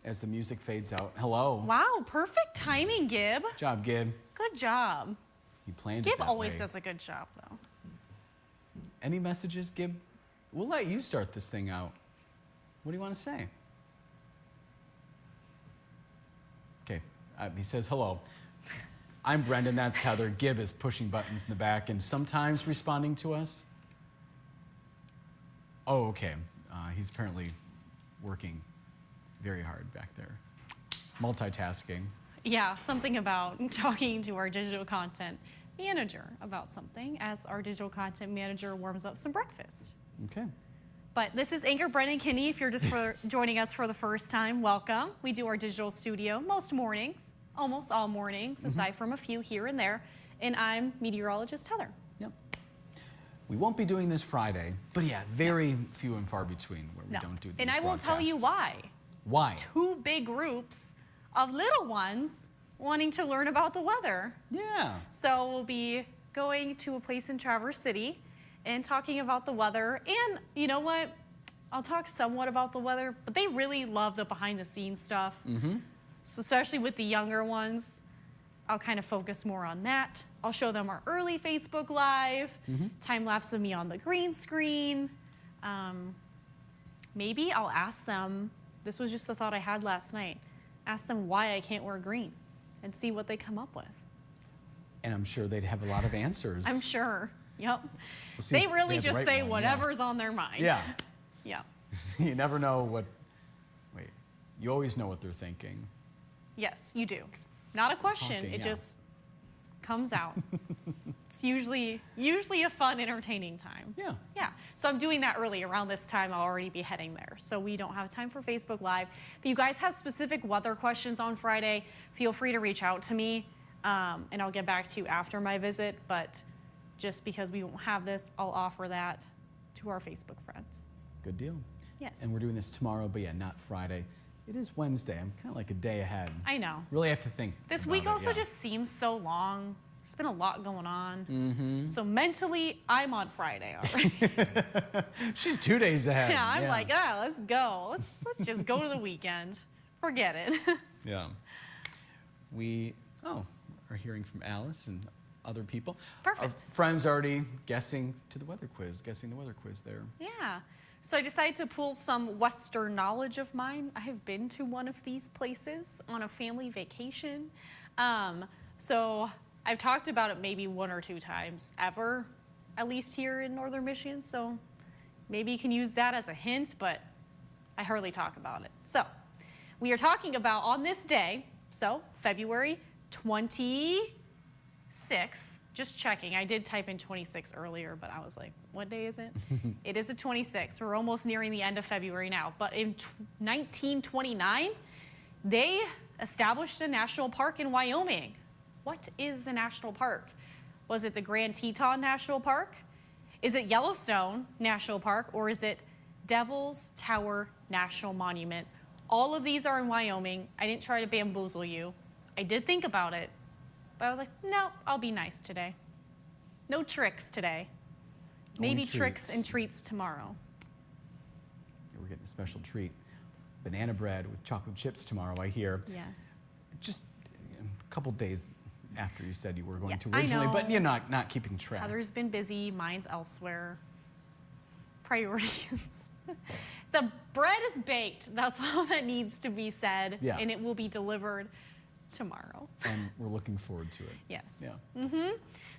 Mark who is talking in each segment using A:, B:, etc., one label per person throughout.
A: as the music fades out. Hello.
B: Wow, perfect timing, Gib.
A: Good job, Gib.
B: Good job.
A: You planned
B: Gib
A: it that
B: always
A: way.
B: does a good job, though.
A: Any messages, Gib? We'll let you start this thing out. What do you want to say? Okay, he says hello. I'm Brendan, that's Heather. Gib is pushing buttons in the back and sometimes responding to us. Oh, okay. He's apparently working very hard back there. Multitasking.
B: Yeah, something about talking to our digital content manager about something as our digital content manager warms up some breakfast.
A: Okay.
B: But this is anchor Brendan Kinney. If you're just joining us for the first time, welcome. We do our digital studio most mornings, almost all mornings, aside from a few here and there. And I'm meteorologist Heather.
A: Yep. We won't be doing this Friday, but yeah, very few and far between where we don't do these
B: And I will tell you why.
A: Why?
B: Two big groups of little ones wanting to learn about the weather.
A: Yeah.
B: So we'll be going to a place in Traverse City and talking about the weather. And you know what? I'll talk somewhat about the weather, but they really love the behind the scenes stuff. So especially with the younger ones, I'll kind of focus more on that. I'll show them our early Facebook Live, time lapse of me on the green screen. Maybe I'll ask them, this was just a thought I had last night, ask them why I can't wear green and see what they come up with.
A: And I'm sure they'd have a lot of answers.
B: I'm sure. Yep.
A: We'll see
B: They
A: if
B: really
A: have the
B: just
A: right
B: say
A: one,
B: whatever's on their mind.
A: Yeah.
B: Yeah.
A: You never know what, wait, you always know what they're thinking.
B: Yes, you do. Not a question.
A: Talking,
B: it
A: yeah.
B: just comes out. It's usually a fun, entertaining time.
A: Yeah.
B: Yeah. So I'm doing that early. Around this time, I'll already be heading there. So we don't have time for Facebook Live. If you guys have specific weather questions on Friday, feel free to reach out to me, and I'll get back to you after my visit. But just because we won't have this, I'll offer that to our Facebook friends.
A: Good deal.
B: Yes.
A: And we're doing this tomorrow, but yeah, not Friday. It is Wednesday. I'm kind of like a day ahead.
B: I know.
A: Really have to think.
B: This
A: about
B: week
A: it,
B: also
A: yeah.
B: just seems so long. There's been a lot going on. So mentally, I'm on Friday already.
A: She's 2 days ahead.
B: Yeah, I'm like, let's go. Let's just go to the weekend. Forget it.
A: Yeah. We are hearing from Alice and other people.
B: Perfect.
A: Our friends already guessing the weather quiz there.
B: Yeah. So I decided to pull some Western knowledge of mine. I have been to one of these places on a family vacation. So I've talked about it maybe 1 or 2 times ever, at least here in Northern Michigan. So maybe you can use that as a hint, but I hardly talk about it. So we are talking about on this day, so February 26th, just checking. I did type in 26 earlier, but I was like, what day is it? It is a 26. We're almost nearing the end of February now. But in 1929, they established a national park in Wyoming. What is a national park? Was it the Grand Teton National Park? Is it Yellowstone National Park? Or is it Devil's Tower National Monument? All of these are in Wyoming. I didn't try to bamboozle you. I did think about it, but I was like, no, I'll be nice today. No tricks today. Maybe tricks and treats tomorrow.
A: We're getting a special treat. Banana bread with chocolate chips tomorrow, I hear.
B: Yes.
A: Just a couple days after you said you were going to
B: I
A: originally,
B: know.
A: but you're not keeping track.
B: Heather's been busy, mine's elsewhere. Priorities. The bread is baked. That's all that needs to be said.
A: Yeah.
B: And it will be delivered tomorrow.
A: And we're looking forward to it.
B: Yes.
A: Yeah.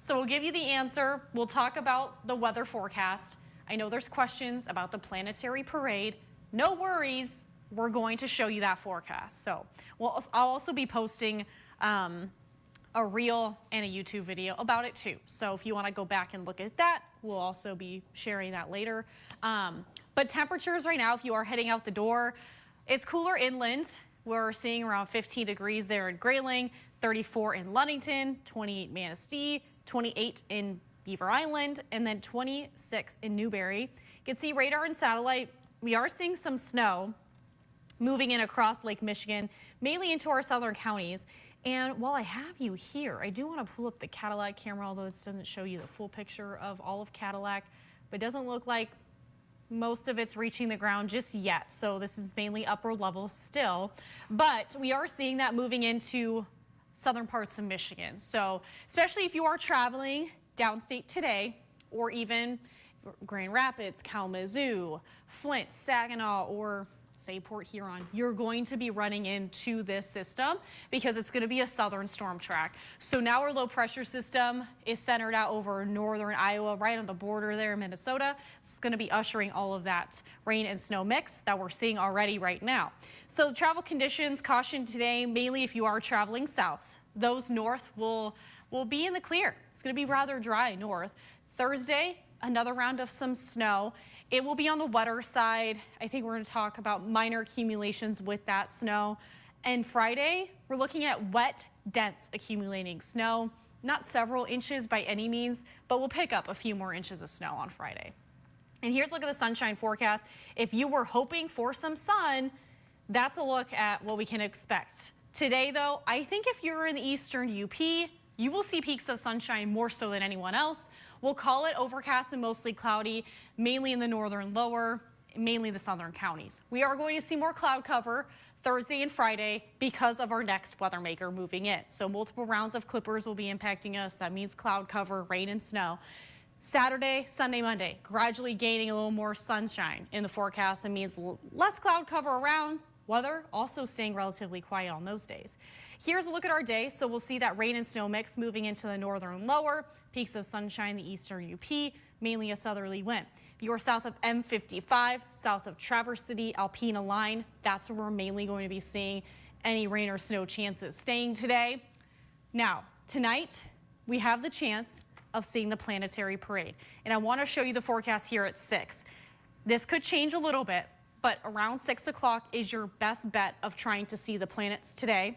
B: So we'll give you the answer. We'll talk about the weather forecast. I know there's questions about the planetary parade. No worries. We're going to show you that forecast. So I'll also be posting a reel and a YouTube video about it too. So if you want to go back and look at that, we'll also be sharing that later. But temperatures right now, if you are heading out the door, it's cooler inland. We're seeing around 15 degrees there in Grayling, 34 in Ludington, 28 Manistee, 28 in Beaver Island, and then 26 in Newberry. You can see radar and satellite. We are seeing some snow moving in across Lake Michigan, mainly into our southern counties. And while I have you here, I do want to pull up the Cadillac camera, although this doesn't show you the full picture of all of Cadillac, but it doesn't look like Most of it's reaching the ground just yet, so this is mainly upper level still. But we are seeing that moving into southern parts of Michigan. So especially if you are traveling downstate today, or even Grand Rapids, Kalamazoo, Flint, Saginaw, or say Port Huron, you're going to be running into this system because it's going to be a southern storm track. So now our low pressure system is centered out over northern Iowa, right on the border there in Minnesota. It's going to be ushering all of that rain and snow mix that we're seeing already right now. So travel conditions, caution today, mainly if you are traveling south. Those north will be in the clear. It's going to be rather dry north. Thursday, another round of some snow. It will be on the wetter side. I think we're going to talk about minor accumulations with that snow. And Friday, we're looking at wet, dense accumulating snow. Not several inches by any means, but we'll pick up a few more inches of snow on Friday. And here's a look at the sunshine forecast. If you were hoping for some sun, that's a look at what we can expect. Today, though, I think if you're in the eastern UP, you will see peaks of sunshine more so than anyone else. We'll call it overcast and mostly cloudy, mainly in the northern lower, mainly the southern counties. We are going to see more cloud cover Thursday and Friday because of our next weather maker moving in. So multiple rounds of clippers will be impacting us. That means cloud cover, rain and snow. Saturday, Sunday, Monday, gradually gaining a little more sunshine in the forecast. That means less cloud cover around. Weather also staying relatively quiet on those days. Here's a look at our day. So we'll see that rain and snow mix moving into the northern lower, peaks of sunshine, the eastern UP, mainly a southerly wind. If you're south of M55, south of Traverse City, Alpena line, that's where we're mainly going to be seeing any rain or snow chances staying today. Now, tonight, we have the chance of seeing the planetary parade. And I want to show you the forecast here at 6. This could change a little bit, but around 6 o'clock is your best bet of trying to see the planets today.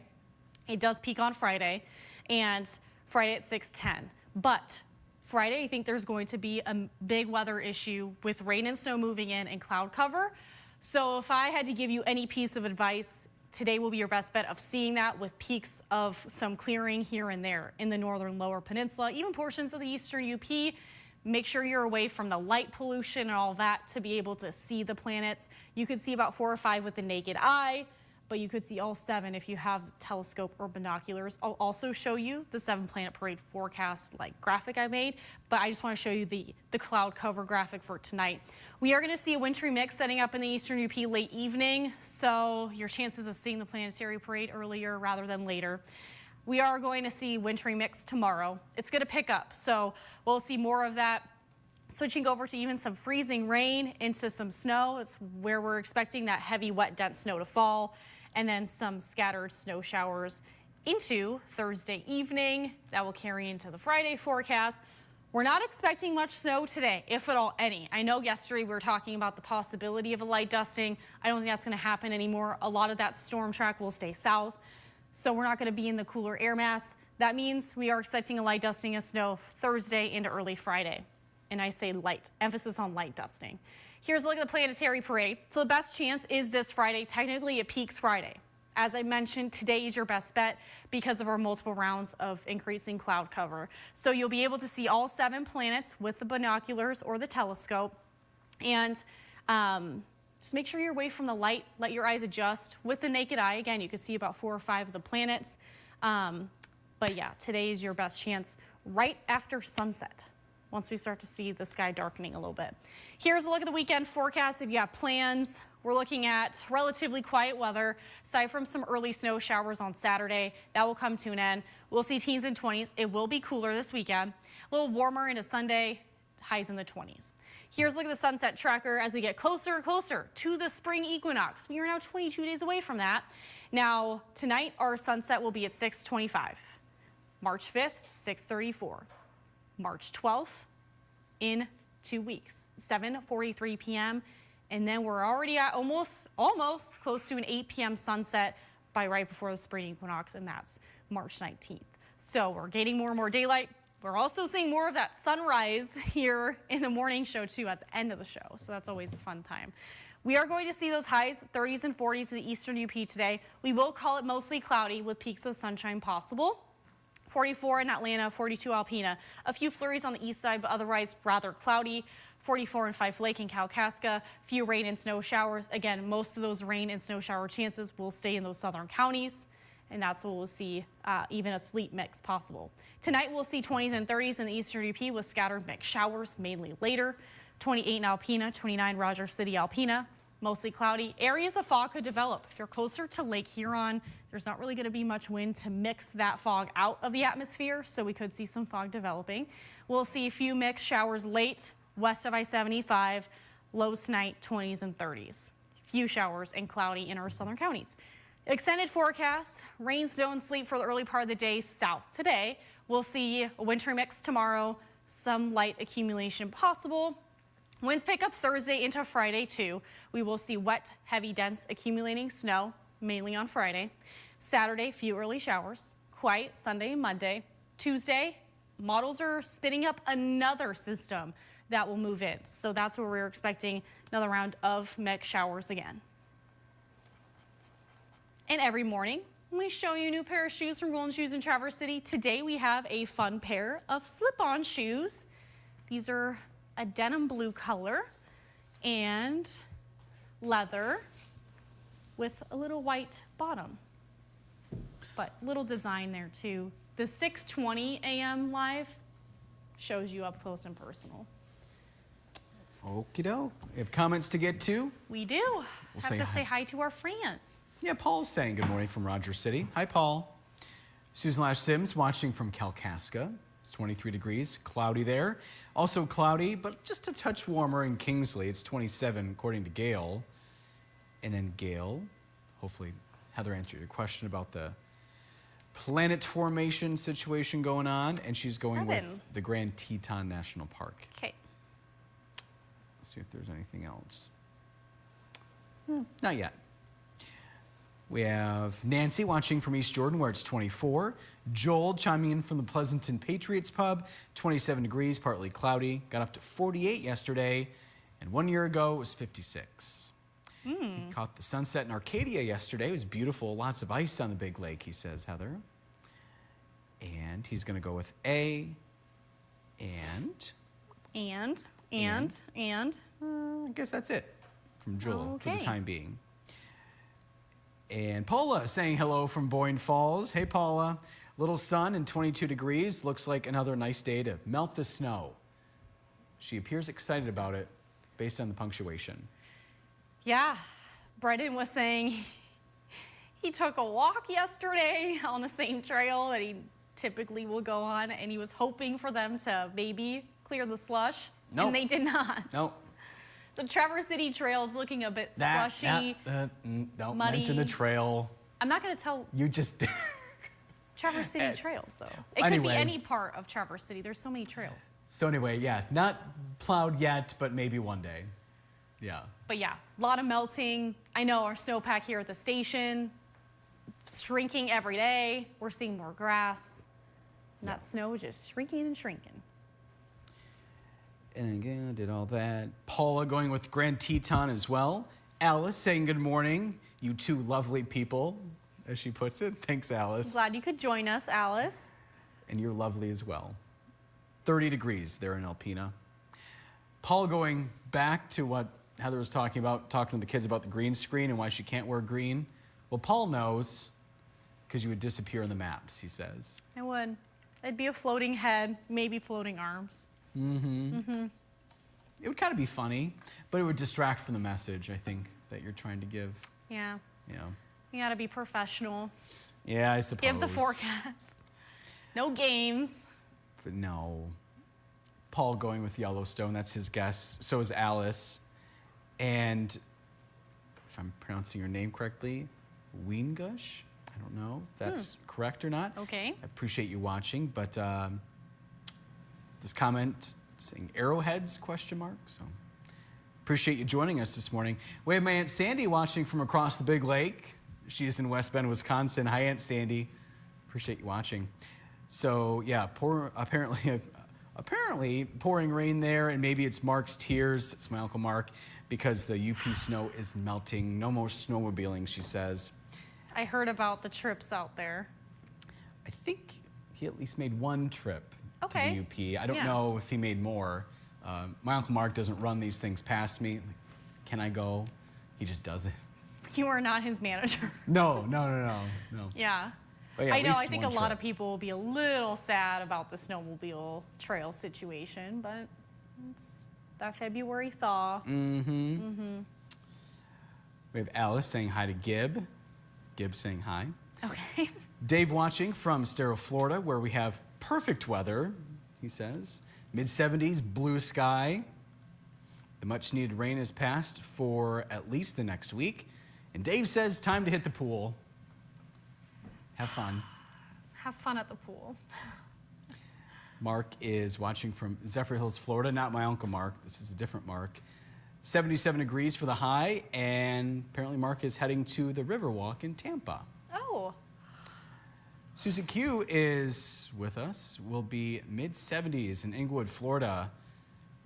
B: It does peak on Friday, and Friday at 6:10. But Friday, I think there's going to be a big weather issue with rain and snow moving in and cloud cover. So if I had to give you any piece of advice, today will be your best bet of seeing that with peaks of some clearing here and there in the northern lower peninsula, even portions of the eastern UP. Make sure you're away from the light pollution and all that to be able to see the planets. You could see about 4 or 5 with the naked eye, but you could see all 7 if you have the telescope or binoculars. I'll also show you the 7-planet parade forecast graphic I made, but I just want to show you the cloud cover graphic for tonight. We are going to see a wintry mix setting up in the eastern UP late evening, so your chances of seeing the planetary parade earlier rather than later. We are going to see wintry mix tomorrow. It's going to pick up, so we'll see more of that. Switching over to even some freezing rain into some snow. It's where we're expecting that heavy, wet, dense snow to fall, and then some scattered snow showers into Thursday evening. That will carry into the Friday forecast. We're not expecting much snow today, if at all any. I know yesterday we were talking about the possibility of a light dusting. I don't think that's going to happen anymore. A lot of that storm track will stay south. So we're not going to be in the cooler air mass. That means we are expecting a light dusting of snow Thursday into early Friday. And I say light, emphasis on light dusting. Here's a look at the planetary parade. So the best chance is this Friday. Technically, it peaks Friday. As I mentioned, today is your best bet because of our multiple rounds of increasing cloud cover. So you'll be able to see all 7 planets with the binoculars or the telescope. And just make sure you're away from the light. Let your eyes adjust. With the naked eye, again, you can see about 4 or 5 of the planets. But yeah, today is your best chance right after sunset, once we start to see the sky darkening a little bit. Here's a look at the weekend forecast. If you have plans, we're looking at relatively quiet weather, aside from some early snow showers on Saturday. That will come to an end. We'll see teens and 20s. It will be cooler this weekend. A little warmer into Sunday, highs in the 20s. Here's a look at the sunset tracker as we get closer and closer to the spring equinox. We are now 22 days away from that. Now, tonight, our sunset will be at 6:25. March 5th, 6:34. March 12th, in 2 weeks, 7:43 p.m. And then we're already at almost close to an 8 p.m. sunset by right before the spring equinox, and that's March 19th. So we're getting more and more daylight. We're also seeing more of that sunrise here in the morning show, too, at the end of the show. So that's always a fun time. We are going to see those highs, 30s and 40s in the eastern UP today. We will call it mostly cloudy with peaks of sunshine possible. 44 in Atlanta, 42 Alpena. A few flurries on the east side, but otherwise rather cloudy. 44 in Fife Lake and Kalkaska. Few rain and snow showers. Again, most of those rain and snow shower chances will stay in those southern counties. And that's where we'll see even a sleet mix possible. Tonight we'll see 20s and 30s in the eastern UP with scattered mixed showers mainly later. 28 in Alpena, 29 Rogers City, Alpena. Mostly cloudy. Areas of fog could develop. If you're closer to Lake Huron, there's not really going to be much wind to mix that fog out of the atmosphere, so we could see some fog developing. We'll see a few mixed showers late west of I-75, lows tonight 20s and 30s. Few showers and cloudy in our southern counties. Extended forecast, rain, snow, and sleet for the early part of the day south today. We'll see a winter mix tomorrow, some light accumulation possible. Winds pick up Thursday into Friday too. We will see wet, heavy, dense accumulating snow, mainly on Friday. Saturday, few early showers. Quiet Sunday and Monday. Tuesday, models are spinning up another system that will move in. So that's where we're expecting another round of mixed showers again. And every morning, we show you a new pair of shoes from Golden Shoes in Traverse City. Today we have a fun pair of slip-on shoes. These are a denim blue color and leather with a little white bottom, but little design there too. The 6:20 a.m. live shows you up close and personal.
A: Okie doke. We have comments to get to.
B: We do. Have to say hi to our friends.
A: Yeah, Paul's saying good morning from Rogers City. Hi, Paul. Susan Lash Sims watching from Kalkaska. It's 23 degrees, cloudy there. Also cloudy, but just a touch warmer in Kingsley. It's 27 according to Gail. And then Gail, hopefully Heather answered your question about the planet formation situation going on. And she's going with the Grand Teton National Park.
B: Okay.
A: Let's see if there's anything else. Not yet. We have Nancy watching from East Jordan where it's 24. Joel chiming in from the Pleasanton Patriots Pub, 27 degrees, partly cloudy. Got up to 48 yesterday, and 1 year ago it was 56. He caught the sunset in Arcadia yesterday. It was beautiful, lots of ice on the big lake, he says, Heather. And he's going to go with A, and. I guess that's it from Joel for the time being. And Paula saying hello from Boyne Falls. Hey, Paula. Little sun and 22 degrees. Looks like another nice day to melt the snow. She appears excited about it based on the punctuation.
B: Yeah. Brendan was saying he took a walk yesterday on the same trail that he typically will go on, and he was hoping for them to maybe clear the slush.
A: Nope.
B: And they did not.
A: Nope.
B: So Traverse City Trail is looking a bit slushy,
A: don't
B: muddy.
A: mention the trail.
B: I'm not going to tell
A: You just did.
B: Traverse City Trails, though. It could be any part of Traverse City. There's so many trails.
A: So anyway, yeah, not plowed yet, but maybe one day. Yeah.
B: But yeah, a lot of melting. I know our snowpack here at the station, shrinking every day. We're seeing more grass. And that snow just shrinking and shrinking.
A: And again, I did all that. Paula going with Grand Teton as well. Alice saying good morning, you two lovely people, as she puts it. Thanks, Alice.
B: Glad you could join us, Alice.
A: And you're lovely as well. 30 degrees there in Alpena. Paul going back to what Heather was talking about, talking to the kids about the green screen and why she can't wear green. Well, Paul knows because you would disappear in the maps, he says.
B: I would. It'd be a floating head, maybe floating arms.
A: It would kind of be funny, but it would distract from the message, I think, that you're trying to give.
B: Yeah.
A: You know.
B: You gotta be professional.
A: Yeah, I suppose.
B: Give the forecast. No games.
A: But no. Paul going with Yellowstone, that's his guess. So is Alice. And if I'm pronouncing your name correctly, Weengush? I don't know if that's correct or not.
B: Okay.
A: I appreciate you watching, but this comment saying arrowheads, question mark. So appreciate you joining us this morning. We have my Aunt Sandy watching from across the big lake. She's in West Bend, Wisconsin. Hi, Aunt Sandy. Appreciate you watching. So yeah, apparently pouring rain there, and maybe it's Mark's tears. It's my Uncle Mark, because the UP snow is melting. No more snowmobiling, she says.
B: I heard about the trips out there.
A: I think he at least made one trip to
B: Okay.
A: the UP. I don't know if he made more, My Uncle Mark doesn't run these things past me. Like, can I go? He just doesn't.
B: You are not his manager.
A: No.
B: Yeah.
A: But yeah,
B: I
A: at
B: know,
A: least
B: I think a
A: one
B: lot
A: trip.
B: of people will be a little sad about the snowmobile trail situation, but it's that February thaw.
A: We have Alice saying hi to Gib. Gib saying hi.
B: Okay.
A: Dave watching from Estero, Florida, where we have perfect weather, he says. Mid-70s, blue sky. The much-needed rain has passed for at least the next week. And Dave says, time to hit the pool. Have fun.
B: Have fun at the pool.
A: Mark is watching from Zephyr Hills, Florida. Not my Uncle Mark. This is a different Mark. 77 degrees for the high, and apparently Mark is heading to the Riverwalk in Tampa.
B: Oh.
A: Susie Q is with us. Will be mid-70s in Inglewood, Florida.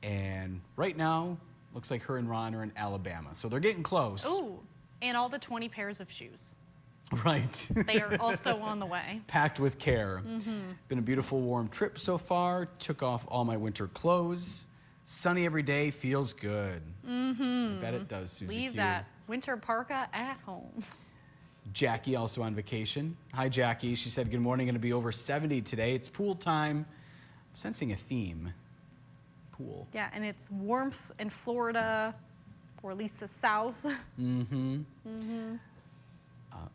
A: And right now, looks like her and Ron are in Alabama. So they're getting close.
B: Ooh. And all the 20 pairs of shoes.
A: Right.
B: They are also on the way.
A: Packed with care. Been a beautiful, warm trip so far. Took off all my winter clothes. Sunny every day, feels good. I bet it does, Susie
B: Leave
A: Q.
B: that winter parka at home.
A: Jackie also on vacation. Hi, Jackie. She said, good morning, going to be over 70 today. It's pool time. I'm sensing a theme. Pool.
B: Yeah, and it's warmth in Florida, or at least the south.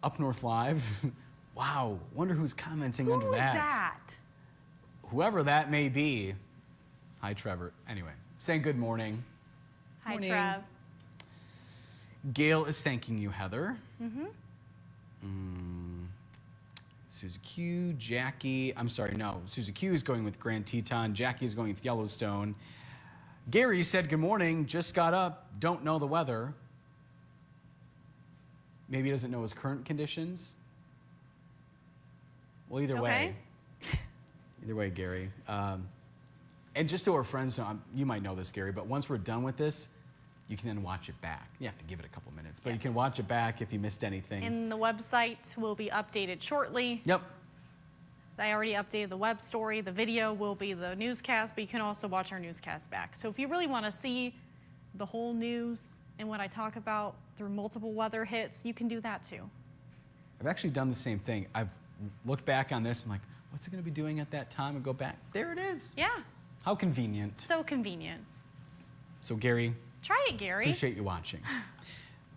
A: Up North Live. Wow, wonder who's commenting
B: Who
A: under
B: is
A: that.
B: that?
A: Whoever that may be. Hi, Trevor. Anyway, saying good morning.
B: Hi,
A: Morning.
B: Trev.
A: Gail is thanking you, Heather. Susie Q, Jackie. I'm sorry, no. Susie Q is going with Grand Teton. Jackie is going with Yellowstone. Gary said, good morning. Just got up. Don't know the weather. Maybe he doesn't know his current conditions. Well, either way. Either way, Gary. And just so our friends know, you might know this, Gary, but once we're done with this, you can then watch it back. You have to give it a couple minutes, but you can watch it back if you missed anything.
B: And the website will be updated shortly.
A: Yep.
B: I already updated the web story. The video will be the newscast, but you can also watch our newscast back. So if you really want to see the whole news and what I talk about through multiple weather hits, you can do that too.
A: I've actually done the same thing. I've looked back on this. I'm like, what's it going to be doing at that time? And go back. There it is.
B: Yeah,
A: How convenient.
B: so convenient.
A: So, Gary,
B: Try it, Gary.
A: appreciate you watching.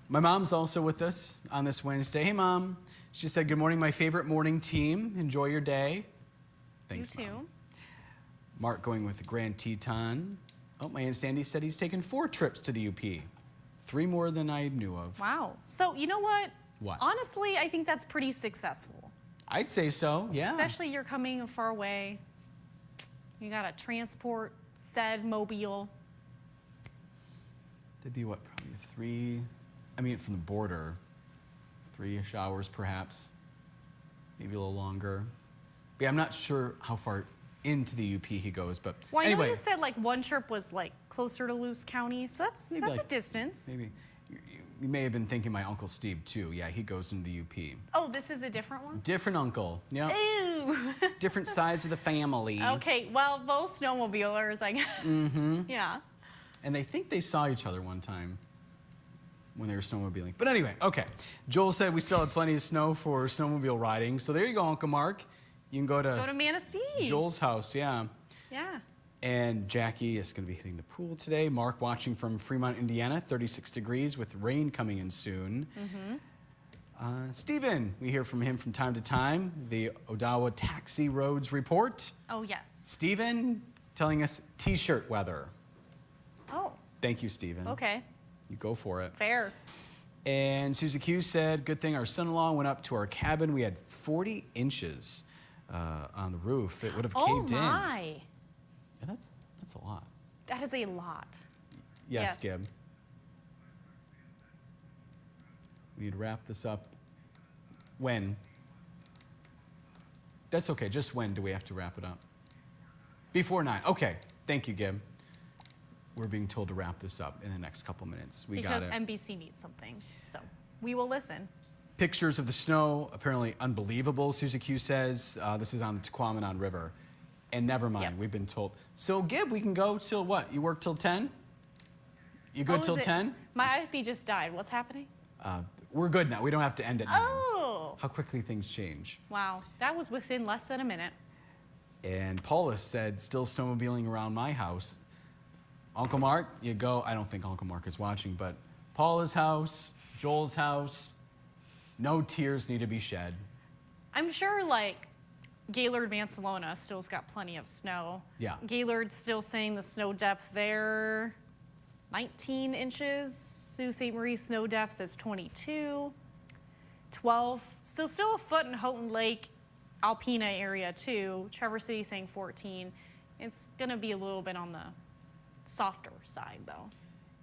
A: My mom's also with us on this Wednesday. Hey, Mom. She said, good morning, my favorite morning team. Enjoy your day. Thanks,
B: You too.
A: Mom. Mark going with the Grand Teton. Oh, my Aunt Sandy said he's taken 4 trips to the UP. 3 more than I knew of.
B: Wow. So you know what?
A: What?
B: Honestly, I think that's pretty successful.
A: I'd say so, yeah.
B: Especially you're coming far away. You got to transport said mobile.
A: That'd be what, probably 3, I mean, from the border, 3-ish hours perhaps, maybe a little longer. But yeah, I'm not sure how far into the UP he goes, but
B: Well, I know
A: anyway.
B: you said like one trip was like closer to Luce County, so that's
A: Maybe
B: a
A: like-
B: distance.
A: Maybe. You may have been thinking my Uncle Steve too. Yeah, he goes into the UP.
B: Oh, this is a different one?
A: Different uncle, yeah.
B: Ew.
A: Different size of the family.
B: Okay, well, both snowmobilers, I guess. Yeah.
A: And they think they saw each other one time when they were snowmobiling. But anyway, okay. Joel said we still have plenty of snow for snowmobile riding. So there you go, Uncle Mark. You can go
B: Go to
A: to
B: Manistee.
A: Joel's house, yeah.
B: Yeah.
A: And Jackie is going to be hitting the pool today. Mark watching from Fremont, Indiana, 36 degrees with rain coming in soon. Stephen, we hear from him from time to time. The Odawa Taxi Roads Report.
B: Oh, yes.
A: Stephen telling us t-shirt weather.
B: Oh,
A: Thank you, Stephen.
B: okay.
A: You go for it.
B: Fair.
A: And Susie Q said, good thing our son-in-law went up to our cabin. We had 40 inches on the roof. It would have
B: Oh,
A: caved in.
B: my.
A: Yeah, that's a lot.
B: That is a lot.
A: Yes,
B: Yes.
A: Gib. We'd wrap this up. When? That's okay. Just when do we have to wrap it up? Before 9. Okay. Thank you, Gib. We're being told to wrap this up in the next couple minutes. We got
B: Because
A: it.
B: NBC needs something. So we will listen.
A: Pictures of the snow, apparently unbelievable, Susie Q says. This is on the Tequamanon River. And never mind,
B: Yep.
A: we've been told. So, Gib, we can go till what? You work till 10? You good till 10?
B: My IFB just died. What's happening?
A: We're good now. We don't have to end at 9.
B: Oh,
A: How quickly things change.
B: wow. That was within less than a minute.
A: And Paula said, still snowmobiling around my house. Uncle Mark, you go. I don't think Uncle Mark is watching, but Paula's house, Joel's house, no tears need to be shed.
B: I'm sure, like, Gaylord, Mansalona still's got plenty of snow.
A: Yeah.
B: Gaylord's still saying the snow depth there, 19 inches. Sault Ste. Marie snow depth is 22. 12. Still a foot in Houghton Lake, Alpena area too. Traverse City saying 14. It's gonna be a little bit on the softer side though.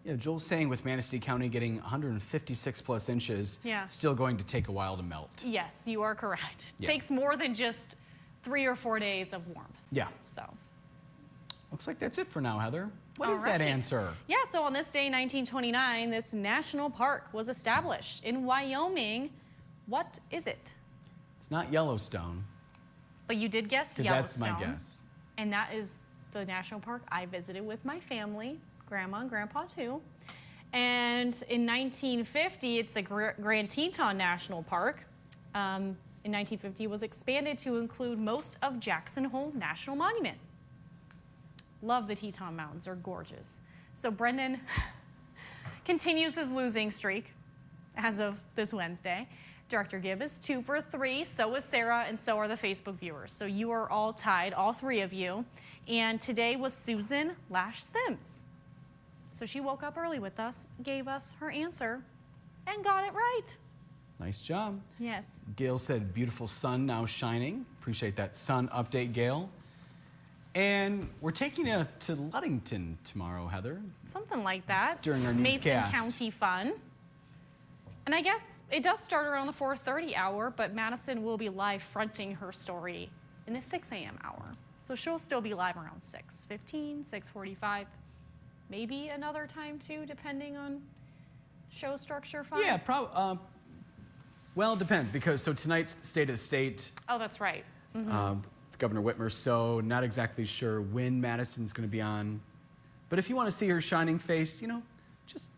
A: Yeah, Joel's saying with Manistee County getting 156 plus inches,
B: Yeah.
A: still going to take a while to melt.
B: Yes, you are correct.
A: Yeah.
B: Takes more than just 3 or 4 days of warmth.
A: Yeah.
B: So.
A: Looks like that's it for now, Heather. What
B: All
A: is that
B: right.
A: answer?
B: Yeah, so on this day, 1929, this national park was established in Wyoming. What is it?
A: It's not Yellowstone,
B: But you did guess
A: because
B: Yellowstone.
A: that's my guess.
B: And that is the national park I visited with my family, grandma and grandpa too. And in 1950, it's a Grand Teton National Park. In 1950, it was expanded to include most of Jackson Hole National Monument. Love the Teton Mountains, they're gorgeous. So Brendan continues his losing streak as of this Wednesday. Director Gibb is 2 for 3, so is Sarah, and so are the Facebook viewers. So you are all tied, all 3 of you. And today was Susan Lash Sims. So she woke up early with us, gave us her answer, and got it right.
A: Nice job.
B: Yes.
A: Gail said, beautiful sun now shining. Appreciate that sun update, Gail. And we're taking you to Ludington tomorrow, Heather.
B: Something like that.
A: During our
B: Mason
A: newscast.
B: County fun. And I guess it does start around the 4:30 hour, but Madison will be live fronting her story in the 6 a.m. hour. So she'll still be live around 6:15, 6:45, maybe another time too, depending on show structure fun.
A: Yeah, probably. Well, it depends, because so tonight's State of the State,
B: Oh, that's right.
A: with Governor Whitmer, so not exactly sure when Madison's going to be on. But if you want to see her shining face, just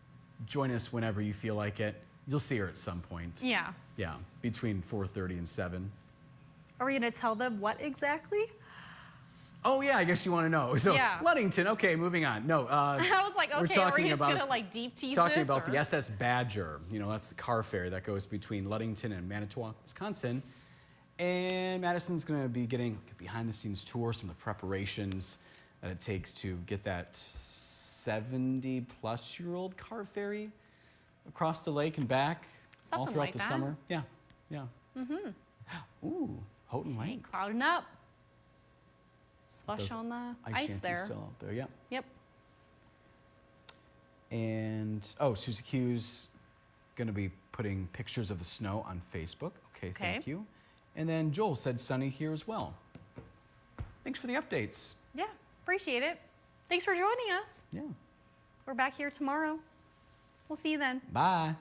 A: join us whenever you feel like it. You'll see her at some point.
B: Yeah.
A: Yeah, between 4:30 and 7.
B: Are we going to tell them what exactly?
A: Oh, yeah, I guess you want to know. So,
B: Yeah.
A: Ludington, okay, moving on. No,
B: I was like,
A: we're
B: okay, are
A: talking
B: we just
A: about,
B: going to like deep tease
A: talking
B: this,
A: about
B: or?
A: the SS Badger. That's the car ferry that goes between Ludington and Manitowoc, Wisconsin. And Madison's going to be getting a behind-the-scenes tour, some of the preparations that it takes to get that 70-plus-year-old car ferry across the lake and back all
B: Something
A: throughout
B: like
A: the
B: that.
A: summer. Yeah, yeah. Mm-hmm. Ooh, Houghton Lake.
B: Clouding up. Slush
A: Those
B: on the
A: ice
B: ice
A: shanties
B: there.
A: still out there, yeah.
B: Yep.
A: And, Susie Q's going to be putting pictures of the snow on Facebook. Okay, thank
B: Okay.
A: you. And then Joel said sunny here as well. Thanks for the updates.
B: Yeah, appreciate it. Thanks for joining us.
A: Yeah.
B: We're back here tomorrow. We'll see you then.
A: Bye.